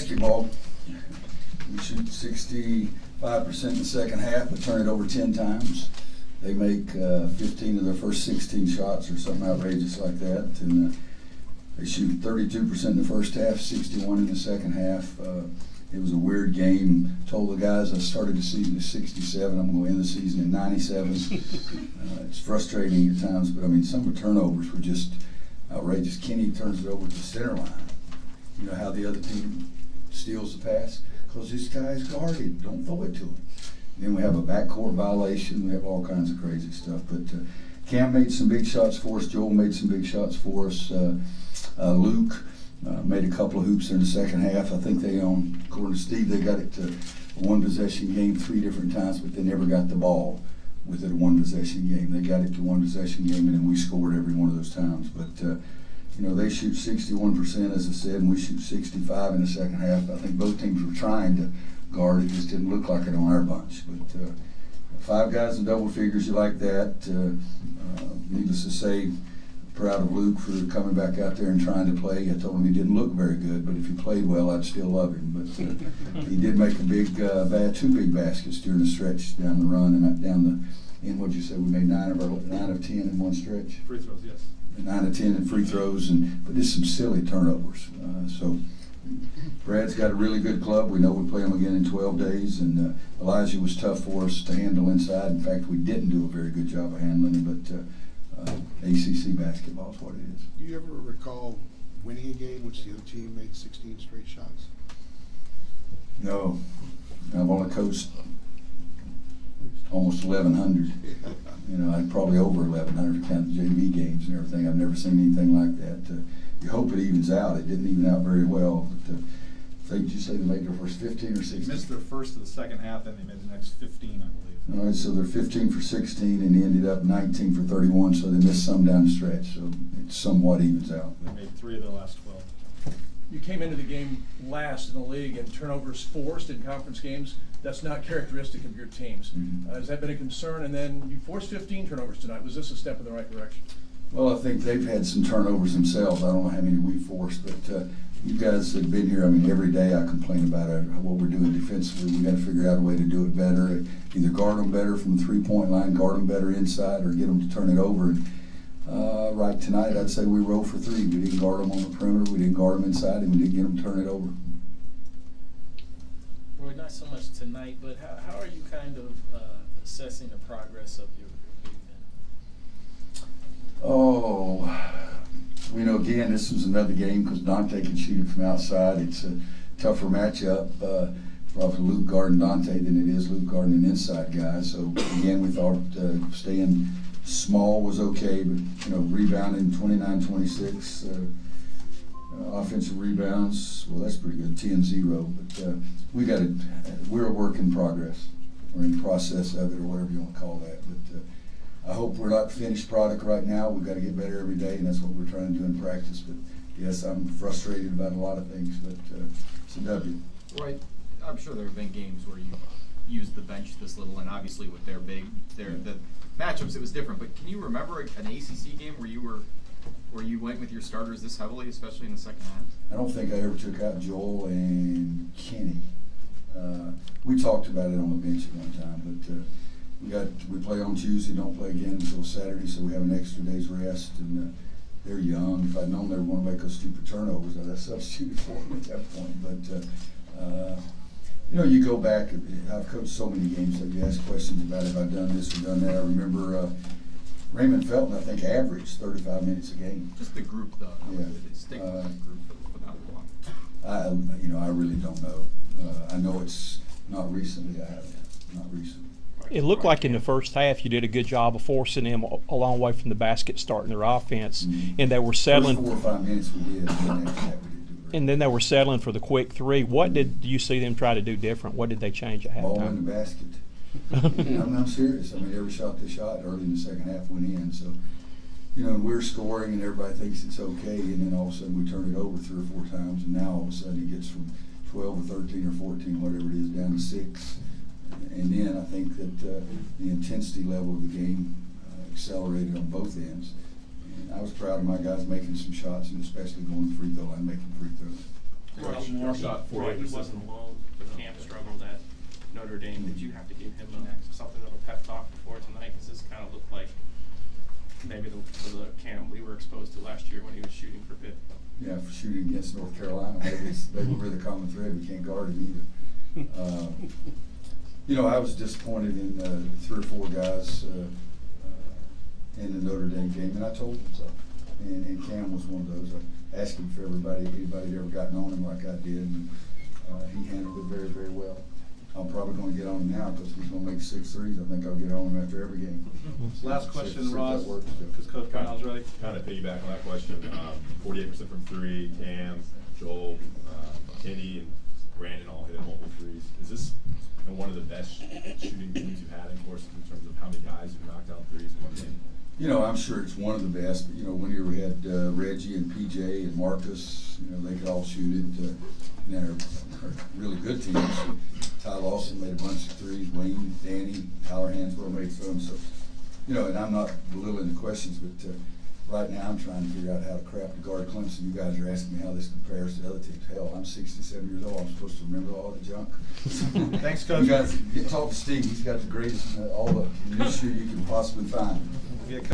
basketball. We shoot 65% in the second half, but turn it over 10 times. They make 15 of their first 16 shots or something outrageous like that. And they shoot 32% in the first half, 61 in the second half. It was a weird game. Told the guys I started the season at 67. I'm going to end the season at 97. It's frustrating at times, but I mean, some of the turnovers were just outrageous. Kenny turns it over to the center line. You know how the other team steals the pass? Because this guy's guarded. Don't throw it to him. And then we have a backcourt violation. We have all kinds of crazy stuff. But Cam made some big shots for us. Joel made some big shots for us. Luke made a couple of hoops in the second half. I think they, according to Steve, they got it to a one-possession game 3 different times, but they never got the ball with it a one-possession game. They got it to one-possession game, and then we scored every one of those times. But, you know, they shoot 61%, as I said, and we shoot 65 in the second half. I think both teams were trying to guard. It just didn't look like it on our bunch. But 5 guys in double figures, you like that. Needless to say, proud of Luke for coming back out there and trying to play. I told him he didn't look very good, but if he played well, I'd still love him. But he did make a big, 2 big baskets during the stretch down the run and down the end. What'd you say? We made 9 of 10 in one stretch. Free throws, yes. 9 of 10 in free throws, but just some silly turnovers. So Brad's got a really good club. We know we play them again in 12 days, and Elijah was tough for us to handle inside. In fact, we didn't do a very good job of handling him, but ACC basketball is what it is. You ever recall winning a game which the other team made 16 straight shots? No. I've only coached almost 1,100. You know, I'd probably over 1,100 to count the JV games and everything. I've never seen anything like that. You hope it evens out. It didn't even out very well. But did you say they made their first 15 or 16? They missed their first of the second half, then they made the next 15, I believe. All right, so they're 15 for 16 and ended up 19 for 31, so they missed some down the stretch. So it somewhat evens out. They made 3 of their last 12. You came into the game last in the league, and turnovers forced in conference games, that's not characteristic of your teams. Mm-hmm. Has that been a concern? And then you forced 15 turnovers tonight. Was this a step in the right direction? Well, I think they've had some turnovers themselves. I don't know how many we forced, but you guys that have been here, I mean, every day I complain about what we're doing defensively. We got to figure out a way to do it better. Either guard them better from the three-point line, guard them better inside, or get them to turn it over. And right tonight, I'd say we rolled for 3. We didn't guard them on the perimeter, we didn't guard them inside, and we didn't get them to turn it over. Roy, not so much tonight, but how are you kind of assessing the progress of your big men? Oh, you know, again, this was another game because Dante can shoot it from outside. It's a tougher matchup, probably Luke guarding Dante than it is Luke guarding an inside guy. So again, we thought staying small was okay, but you know, rebounding 29-26, offensive rebounds, well, that's pretty good, 10-0. But we're a work in progress. We're in the process of it, or whatever you want to call that. But I hope we're not finished product right now. We've got to get better every day, and that's what we're trying to do in practice. But yes, I'm frustrated about a lot of things, but it's a W. Right. I'm sure there have been games where you used the bench this little, and obviously with their the matchups, it was different. But can you remember an ACC game where you went with your starters this heavily, especially in the second half? I don't think I ever took out Joel and Kenny. We talked about it on the bench at one time, but we play on Tuesday, don't play again until Saturday, so we have an extra day's rest, and they're young. If I'd known they were going to make those stupid turnovers, I'd have substituted for them at that point. But you know, you go back. I've coached so many games that you ask questions about have I done this or done that. I remember Raymond Felton, I think, averaged 35 minutes a game. Just the group, though. Yeah. Stick with that group for that long. You know, I really don't know. I know it's not recently. I haven't. Not recently. It looked like in the first half you did a good job of forcing them a long way from the basket, starting their offense, and they were settling. First 4 or 5 minutes we did, and then after that we didn't do it. And then they were settling for the quick 3. What did you see them try to do different? What did they change at halftime? Ball in the basket. I'm serious. I mean, every shot they shot early in the second half went in. So, you know, and we're scoring, and everybody thinks it's okay, and then all of a sudden we turn it over 3 or 4 times, and now all of a sudden it gets from 12 or 13 or 14, whatever it is, down to 6. And then I think that the intensity level of the game accelerated on both ends. And I was proud of my guys making some shots, and especially going to free throw line, making free throws. Well, more shot Roy, he 48%. wasn't alone. Cam struggled at Notre Dame. Did you have to give him something of a pep talk before tonight? Because this kind of looked like maybe the Cam we were exposed to last year when he was shooting for Pitt. Yeah, for shooting against North Carolina, maybe we're the common thread. We can't guard him either. You know, I was disappointed in 3 or 4 guys in the Notre Dame game, and I told them so. And Cam was one of those. I asked him for anybody that ever gotten on him like I did, and he handled it very, very well. I'm probably going to get on him now because he's going to make 6 threes. I think I'll get on him after every game. Last See question, if that Ross, works. because Coach Kyle's ready. Kind of piggyback on that question, 48% from 3, Cam, Joel, Kenny, and Brandon all hit multiple threes. Is this one of the best shooting teams you've had, of course, in terms of how many guys you've knocked down threes in one game? You know, I'm sure it's one of the best, but, you know, when you had Reggie and PJ and Marcus, you know, they could all shoot it. And they're really good teams. Ty Lawson made a bunch of threes, Wayne, Danny, Tyler Hansborough made some. So, you know, and I'm not belittling the questions, but right now I'm trying to figure out how to crap to guard Clemson. You guys are asking me how this compares to other teams. Hell, I'm 67 years old. I'm supposed to remember all the junk. Thanks, Coach. You guys, talk to Steve. He's got the greatest, all the new shoe you can possibly find.